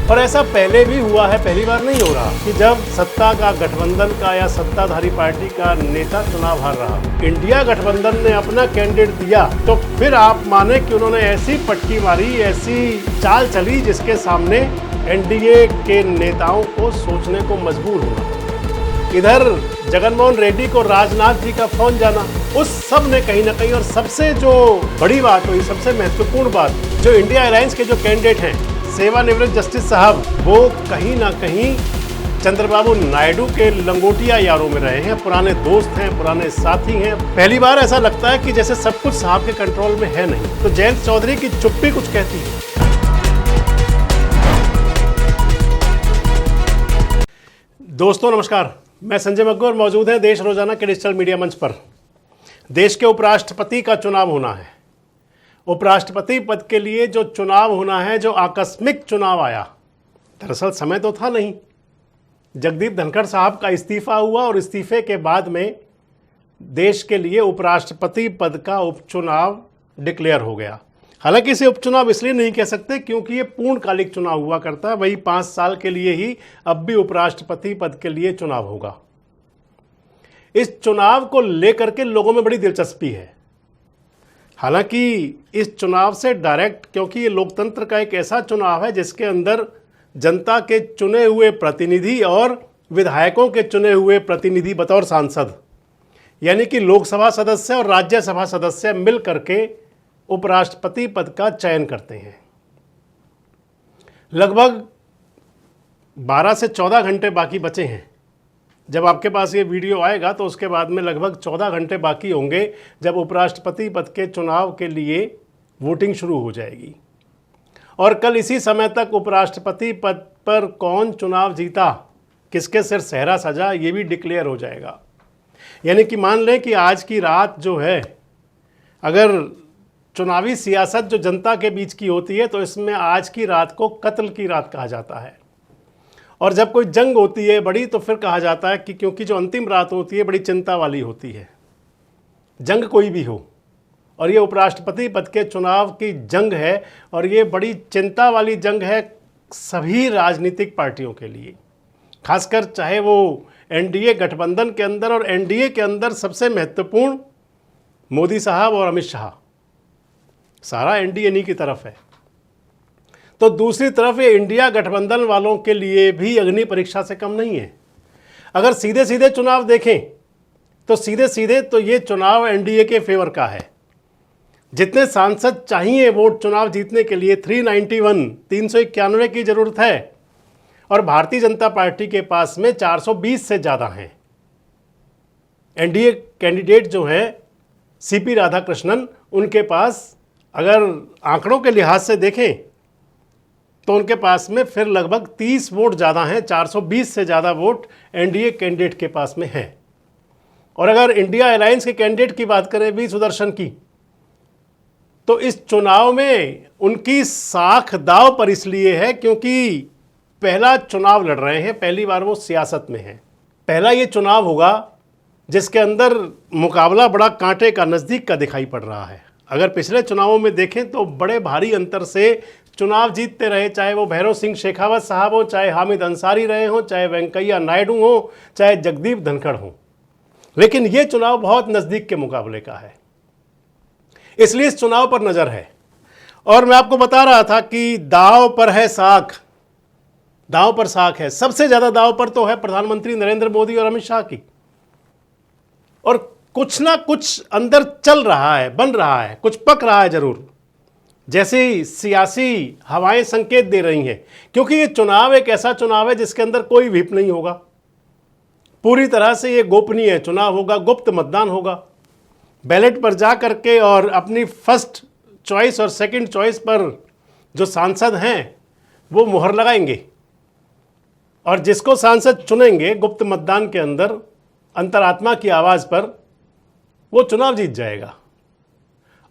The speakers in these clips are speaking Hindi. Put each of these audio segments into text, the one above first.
और ऐसा पहले भी हुआ है, पहली बार नहीं हो रहा कि जब सत्ता का गठबंधन का या सत्ताधारी पार्टी का नेता चुनाव हार रहा, इंडिया गठबंधन ने अपना कैंडिडेट दिया तो फिर आप माने कि उन्होंने ऐसी पटकी मारी, ऐसी चाल चली जिसके सामने एनडीए के नेताओं को सोचने को मजबूर होना। इधर जगनमोहन रेड्डी को राजनाथ जी का फोन जाना, उस सब ने कहीं ना कहीं, और सबसे जो बड़ी बात हुई, सबसे महत्वपूर्ण बात, जो इंडिया अलायंस के जो कैंडिडेट हैं सेवानिवृत्त जस्टिस साहब, वो कहीं ना कहीं चंद्रबाबू नायडू के लंगोटिया यारों में रहे हैं, पुराने दोस्त हैं, पुराने साथी हैं। पहली बार ऐसा लगता है कि जैसे सब कुछ साहब के कंट्रोल में है नहीं। तो जयंत चौधरी की चुप्पी कुछ कहती है। दोस्तों नमस्कार, मैं संजय मग्गू और मौजूद है देश रोजाना के डिजिटल मीडिया मंच पर। देश के उपराष्ट्रपति का चुनाव होना है। उपराष्ट्रपति पद के लिए जो चुनाव होना है, जो आकस्मिक चुनाव आया, दरअसल समय तो था नहीं। जगदीप धनखड़ साहब का इस्तीफा हुआ और इस्तीफे के बाद में देश के लिए उपराष्ट्रपति पद का उपचुनाव डिक्लेयर हो गया। हालांकि इसे उपचुनाव इसलिए नहीं कह सकते क्योंकि ये पूर्णकालिक चुनाव हुआ करता है, वही 5 साल के लिए ही अब भी उपराष्ट्रपति पद के लिए चुनाव होगा। इस चुनाव को लेकर के लोगों में बड़ी दिलचस्पी है। हालांकि इस चुनाव से डायरेक्ट, क्योंकि ये लोकतंत्र का एक ऐसा चुनाव है जिसके अंदर जनता के चुने हुए प्रतिनिधि और विधायकों के चुने हुए प्रतिनिधि बतौर सांसद, यानी कि लोकसभा सदस्य और राज्यसभा सदस्य मिल करके उपराष्ट्रपति पद का चयन करते हैं। लगभग 12 से 14 घंटे बाकी बचे हैं। जब आपके पास ये वीडियो आएगा तो उसके बाद में लगभग 14 घंटे बाकी होंगे जब उपराष्ट्रपति पद के चुनाव के लिए वोटिंग शुरू हो जाएगी। और कल इसी समय तक उपराष्ट्रपति पद पर कौन चुनाव जीता, किसके सिर सेहरा सजा, ये भी डिक्लेयर हो जाएगा। यानी कि मान लें कि आज की रात जो है, अगर चुनावी सियासत जो जनता के बीच की होती है तो इसमें आज की रात को कत्ल की रात कहा जाता है। और जब कोई जंग होती है बड़ी तो फिर कहा जाता है कि क्योंकि जो अंतिम रात होती है बड़ी चिंता वाली होती है, जंग कोई भी हो। और ये उपराष्ट्रपति पद के चुनाव की जंग है और ये बड़ी चिंता वाली जंग है सभी राजनीतिक पार्टियों के लिए, खासकर चाहे वो एनडीए गठबंधन के अंदर, और एनडीए के अंदर सबसे महत्वपूर्ण मोदी साहब और अमित शाह, सारा एनडीए इन्हीं की तरफ है। तो दूसरी तरफ ये इंडिया गठबंधन वालों के लिए भी अग्नि परीक्षा से कम नहीं है। अगर सीधे सीधे चुनाव देखें तो सीधे सीधे तो ये चुनाव एनडीए के फेवर का है। जितने सांसद चाहिए वोट चुनाव जीतने के लिए 391 की जरूरत है, और भारतीय जनता पार्टी के पास में 420 से ज़्यादा हैं। एनडीए कैंडिडेट जो है सीपी राधाकृष्णन, उनके पास अगर आंकड़ों के लिहाज से देखें तो उनके पास में फिर लगभग 30 वोट ज़्यादा हैं, 420 से ज़्यादा वोट एनडीए कैंडिडेट के पास में है। और अगर इंडिया अलायंस के कैंडिडेट की बात करें वी सुदर्शन की, तो इस चुनाव में उनकी साख दांव पर इसलिए है क्योंकि पहला चुनाव लड़ रहे हैं, पहली बार वो सियासत में है। पहला ये चुनाव होगा जिसके अंदर मुकाबला बड़ा कांटे का, नज़दीक का दिखाई पड़ रहा है। अगर पिछले चुनावों में देखें तो बड़े भारी अंतर से चुनाव जीतते रहे, चाहे वो भैरव सिंह शेखावत साहब हो, चाहे हामिद अंसारी रहे हों, चाहे वेंकैया नायडू हो, चाहे जगदीप धनखड़ हो। लेकिन ये चुनाव बहुत नज़दीक के मुकाबले का है, इसलिए इस चुनाव पर नज़र है। और मैं आपको बता रहा था कि दांव पर है साख, दांव पर साख है। सबसे ज़्यादा दांव पर तो है प्रधानमंत्री नरेंद्र मोदी और अमित शाह की। और कुछ ना कुछ अंदर चल रहा है, बन रहा है, कुछ पक रहा है जरूर, जैसे सियासी हवाएं संकेत दे रही हैं। क्योंकि ये चुनाव एक ऐसा चुनाव है जिसके अंदर कोई व्हिप नहीं होगा, पूरी तरह से ये गोपनीय चुनाव होगा, गुप्त मतदान होगा। बैलेट पर जा करके और अपनी फर्स्ट चॉइस और सेकंड चॉइस पर जो सांसद हैं वो मुहर लगाएंगे, और जिसको सांसद चुनेंगे गुप्त मतदान के अंदर अंतरात्मा की आवाज़ पर, वो चुनाव जीत जाएगा।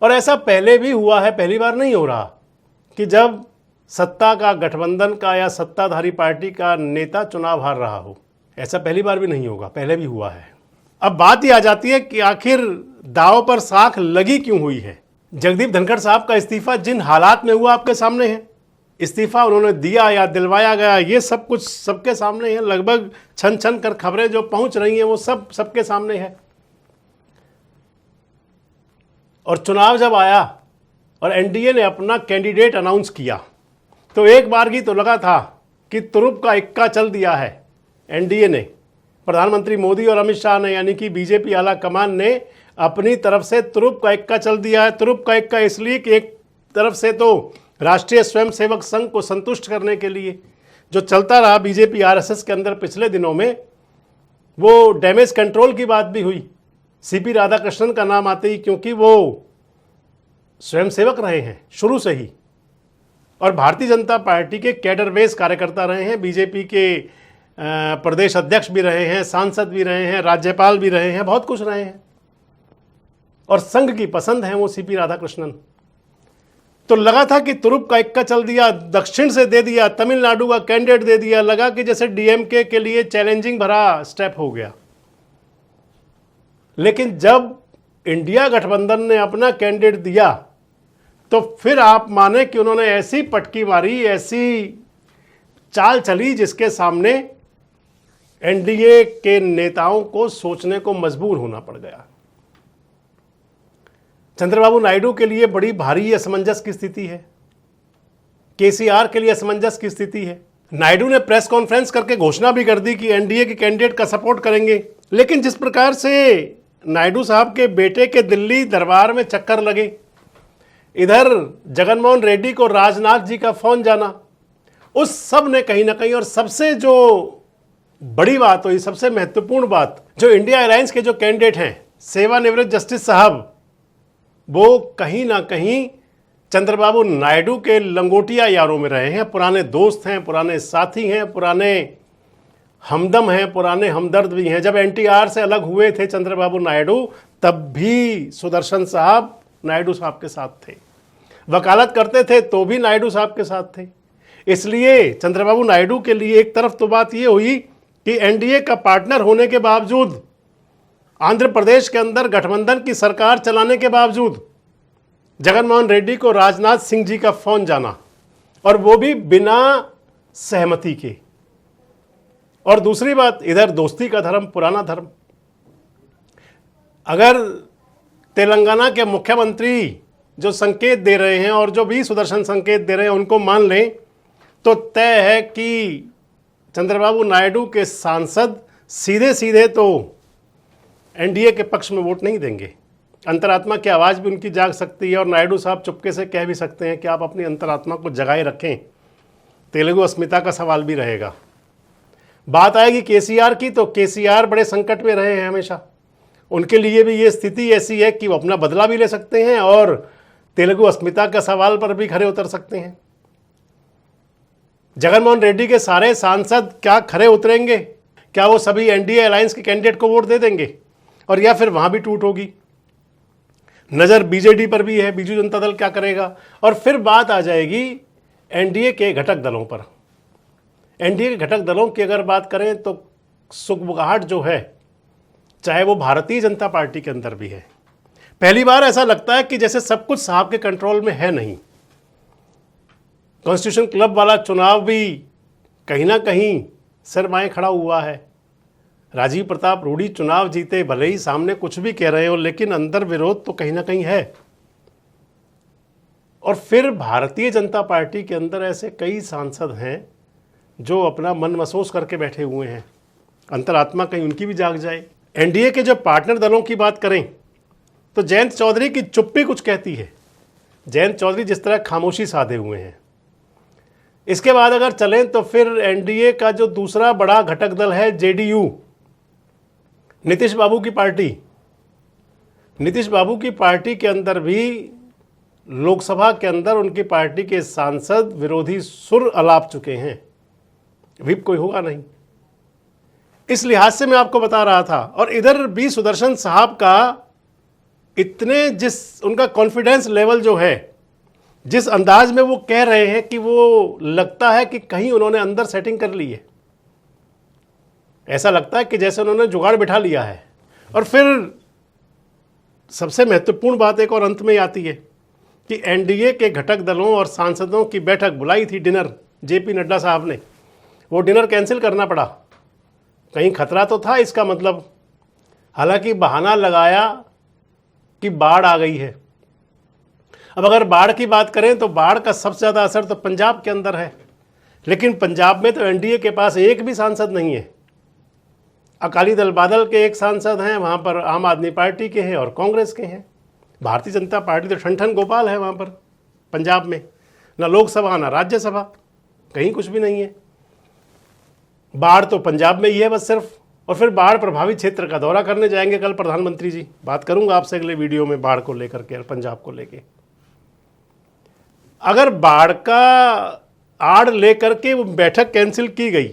और ऐसा पहले भी हुआ है, पहली बार नहीं हो रहा कि जब सत्ता का गठबंधन का या सत्ताधारी पार्टी का नेता चुनाव हार रहा हो। ऐसा पहली बार भी नहीं होगा, पहले भी हुआ है। अब बात ही आ जाती है कि आखिर दांव पर साख लगी क्यों हुई है। जगदीप धनखड़ साहब का इस्तीफा जिन हालात में हुआ आपके सामने है। इस्तीफा उन्होंने दिया या दिलवाया गया, ये सब कुछ सबके सामने है। लगभग छन छन कर खबरें जो पहुंच रही हैं वो सब सबके सामने है। और चुनाव जब आया और एनडीए ने अपना कैंडिडेट अनाउंस किया तो एक बार की तो लगा था कि तुरुप का इक्का चल दिया है एनडीए ने, प्रधानमंत्री मोदी और अमित शाह ने, यानी कि बीजेपी आला कमान ने अपनी तरफ से तुरुप का इक्का चल दिया है। तुरुप का इक्का इसलिए कि एक तरफ से तो राष्ट्रीय स्वयंसेवक संघ को संतुष्ट करने के लिए जो चलता रहा बीजेपी आरएसएस के अंदर पिछले दिनों में, वो डैमेज कंट्रोल की बात भी हुई सीपी राधाकृष्णन का नाम आते ही, क्योंकि वो स्वयंसेवक रहे हैं शुरू से ही और भारतीय जनता पार्टी के कैडर बेस कार्यकर्ता रहे हैं, बीजेपी के प्रदेश अध्यक्ष भी रहे हैं, सांसद भी रहे हैं, राज्यपाल भी रहे हैं, बहुत कुछ रहे हैं और संघ की पसंद है वो सीपी राधाकृष्णन। तो लगा था कि तुरुप का इक्का चल दिया, दक्षिण से दे दिया, तमिलनाडु का कैंडिडेट दे दिया, लगा कि जैसे डीएमके के लिए चैलेंजिंग भरा स्टेप हो गया। लेकिन जब इंडिया गठबंधन ने अपना कैंडिडेट दिया तो फिर आप माने कि उन्होंने ऐसी पटकी मारी, ऐसी चाल चली जिसके सामने एनडीए के नेताओं को सोचने को मजबूर होना पड़ गया। चंद्रबाबू नायडू के लिए बड़ी भारी असमंजस की स्थिति है, केसीआर के लिए असमंजस की स्थिति है। नायडू ने प्रेस कॉन्फ्रेंस करके घोषणा भी कर दी कि एनडीए के कैंडिडेट का सपोर्ट करेंगे, लेकिन जिस प्रकार से नायडू साहब के बेटे के दिल्ली दरबार में चक्कर लगे, इधर जगनमोहन रेड्डी को राजनाथ जी का फोन जाना, उस सब ने कहीं ना कहीं, और सबसे जो बड़ी बात हुई, सबसे महत्वपूर्ण बात, जो इंडिया अलायंस के जो कैंडिडेट हैं सेवानिवृत्त जस्टिस साहब, वो कहीं ना कहीं चंद्रबाबू नायडू के लंगोटिया यारों में रहे हैं, पुराने दोस्त हैं, पुराने साथी हैं, पुराने हमदम हैं, पुराने हमदर्द भी हैं। जब एनटीआर से अलग हुए थे चंद्रबाबू नायडू, तब भी सुदर्शन साहब नायडू साहब के साथ थे, वकालत करते थे तो भी नायडू साहब के साथ थे। इसलिए चंद्रबाबू नायडू के लिए एक तरफ तो बात ये हुई कि एनडीए का पार्टनर होने के बावजूद, आंध्र प्रदेश के अंदर गठबंधन की सरकार चलाने के बावजूद जगनमोहन रेड्डी को राजनाथ सिंह जी का फोन जाना, और वो भी बिना सहमति के। और दूसरी बात, इधर दोस्ती का धर्म, पुराना धर्म। अगर तेलंगाना के मुख्यमंत्री जो संकेत दे रहे हैं और जो भी सुदर्शन संकेत दे रहे हैं उनको मान लें तो तय है कि चंद्रबाबू नायडू के सांसद सीधे सीधे तो एनडीए के पक्ष में वोट नहीं देंगे। अंतरात्मा की आवाज़ भी उनकी जाग सकती है और नायडू साहब चुपके से कह भी सकते हैं कि आप अपनी अंतरात्मा को जगाए रखें, तेलुगु अस्मिता का सवाल भी रहेगा। बात आएगी केसीआर की, तो केसीआर बड़े संकट में रहे हैं हमेशा, उनके लिए भी ये स्थिति ऐसी है कि वो अपना बदला भी ले सकते हैं और तेलुगु अस्मिता का सवाल पर भी खरे उतर सकते हैं। जगनमोहन रेड्डी के सारे सांसद क्या खरे उतरेंगे? क्या वो सभी एनडीए अलायंस के कैंडिडेट को वोट दे देंगे, और या फिर वहां भी टूट होगी? नज़र बीजेडी पर भी है, बीजू जनता दल क्या करेगा? और फिर बात आ जाएगी एनडीए के घटक दलों पर। एनडीए के घटक दलों की अगर बात करें तो सुगबुगाहट जो है, चाहे वो भारतीय जनता पार्टी के अंदर भी है, पहली बार ऐसा लगता है कि जैसे सब कुछ साहब के कंट्रोल में है नहीं। कॉन्स्टिट्यूशन क्लब वाला चुनाव भी कहीं ना कहीं सरमाए खड़ा हुआ है। राजीव प्रताप रूडी चुनाव जीते, भले ही सामने कुछ भी कह रहे हो, लेकिन अंदर विरोध तो कहीं ना कहीं है। और फिर भारतीय जनता पार्टी के अंदर ऐसे कई सांसद हैं जो अपना मन महसूस करके बैठे हुए हैं, अंतरात्मा कहीं उनकी भी जाग जाए। एनडीए के जो पार्टनर दलों की बात करें तो जयंत चौधरी की चुप्पी कुछ कहती है। जयंत चौधरी जिस तरह खामोशी साधे हुए हैं। इसके बाद अगर चलें तो फिर एनडीए का जो दूसरा बड़ा घटक दल है जेडीयू, नीतीश बाबू की पार्टी। नीतीश बाबू की पार्टी के अंदर भी लोकसभा के अंदर उनकी पार्टी के सांसद विरोधी सुर अलाप चुके हैं, व्हिप कोई होगा नहीं। इस लिहाज से मैं आपको बता रहा था। और इधर भी सुदर्शन साहब का इतने, जिस उनका कॉन्फिडेंस लेवल जो है, जिस अंदाज में वो कह रहे हैं कि वो लगता है कि कहीं उन्होंने अंदर सेटिंग कर ली है, ऐसा लगता है कि जैसे उन्होंने जुगाड़ बिठा लिया है। और फिर सबसे महत्वपूर्ण बात एक और अंत में आती है कि एनडीए के घटक दलों और सांसदों की बैठक बुलाई थी, डिनर, जेपी नड्डा साहब ने, वो डिनर कैंसिल करना पड़ा। कहीं खतरा तो था इसका मतलब। हालांकि बहाना लगाया कि बाढ़ आ गई है। अब अगर बाढ़ की बात करें तो बाढ़ का सबसे ज़्यादा असर तो पंजाब के अंदर है, लेकिन पंजाब में तो एनडीए के पास एक भी सांसद नहीं है। अकाली दल बादल के एक सांसद हैं, वहाँ पर आम आदमी पार्टी के हैं और कांग्रेस के हैं। भारतीय जनता पार्टी तो ठन गोपाल है वहाँ पर पंजाब में, ना लोकसभा ना राज्यसभा, कहीं कुछ भी नहीं है। बाढ़ तो पंजाब में ही है बस सिर्फ। और फिर बाढ़ प्रभावित क्षेत्र का दौरा करने जाएंगे कल प्रधानमंत्री जी। बात करूंगा आपसे अगले वीडियो में बाढ़ को लेकर के, पंजाब को लेके। अगर बाढ़ का आड़ लेकर के वो बैठक कैंसिल की गई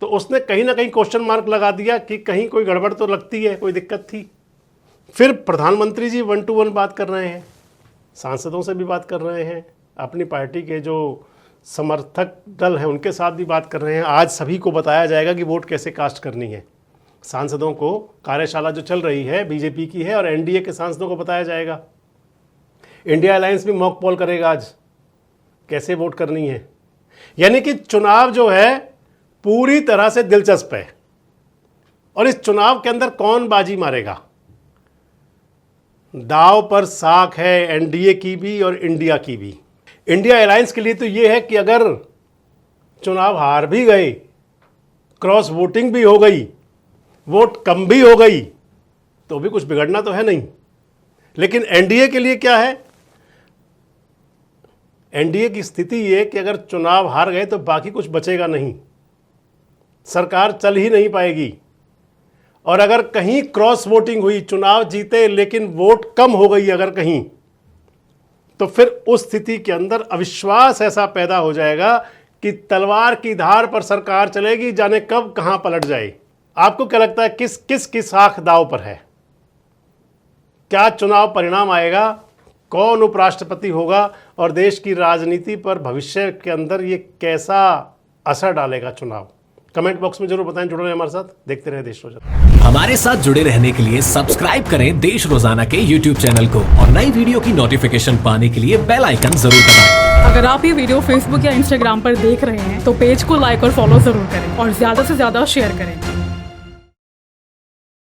तो उसने कहीं ना कहीं क्वेश्चन मार्क लगा दिया कि कहीं कोई गड़बड़ तो लगती है, कोई दिक्कत थी। फिर प्रधानमंत्री जी 1 to 1 बात कर रहे हैं, सांसदों से भी बात कर रहे हैं, अपनी पार्टी के जो समर्थक दल हैं उनके साथ भी बात कर रहे हैं। आज सभी को बताया जाएगा कि वोट कैसे कास्ट करनी है। सांसदों को कार्यशाला जो चल रही है बीजेपी की है, और एनडीए के सांसदों को बताया जाएगा। इंडिया अलायंस भी मॉक पोल करेगा आज, कैसे वोट करनी है। यानी कि चुनाव जो है पूरी तरह से दिलचस्प है। और इस चुनाव के अंदर कौन बाजी मारेगा, दांव पर साख है एनडीए की भी और इंडिया की भी। इंडिया अलायंस के लिए तो ये है कि अगर चुनाव हार भी गए, क्रॉस वोटिंग भी हो गई, वोट कम भी हो गई, तो भी कुछ बिगड़ना तो है नहीं। लेकिन एनडीए के लिए क्या है, एनडीए की स्थिति ये कि अगर चुनाव हार गए तो बाकी कुछ बचेगा नहीं, सरकार चल ही नहीं पाएगी। और अगर कहीं क्रॉस वोटिंग हुई, चुनाव जीते लेकिन वोट कम हो गई अगर कहीं, तो फिर उस स्थिति के अंदर अविश्वास ऐसा पैदा हो जाएगा कि तलवार की धार पर सरकार चलेगी, जाने कब कहां पलट जाए। आपको क्या लगता है किस की साख दांव पर है? क्या चुनाव परिणाम आएगा, कौन उपराष्ट्रपति होगा, और देश की राजनीति पर भविष्य के अंदर ये कैसा असर डालेगा चुनाव? कमेंट बॉक्स में जरूर बताएं। जुड़े रहें हमारे साथ, देखते रहे देश रोजाना। हमारे साथ जुड़े रहने के लिए सब्सक्राइब करें देश रोजाना के YouTube चैनल को, और नई वीडियो की नोटिफिकेशन पाने के लिए बेल आइकन जरूर दबाएं। अगर आप ये वीडियो Facebook या Instagram पर देख रहे हैं तो पेज को लाइक और फॉलो जरूर करें और ज्यादा से ज्यादा शेयर करें।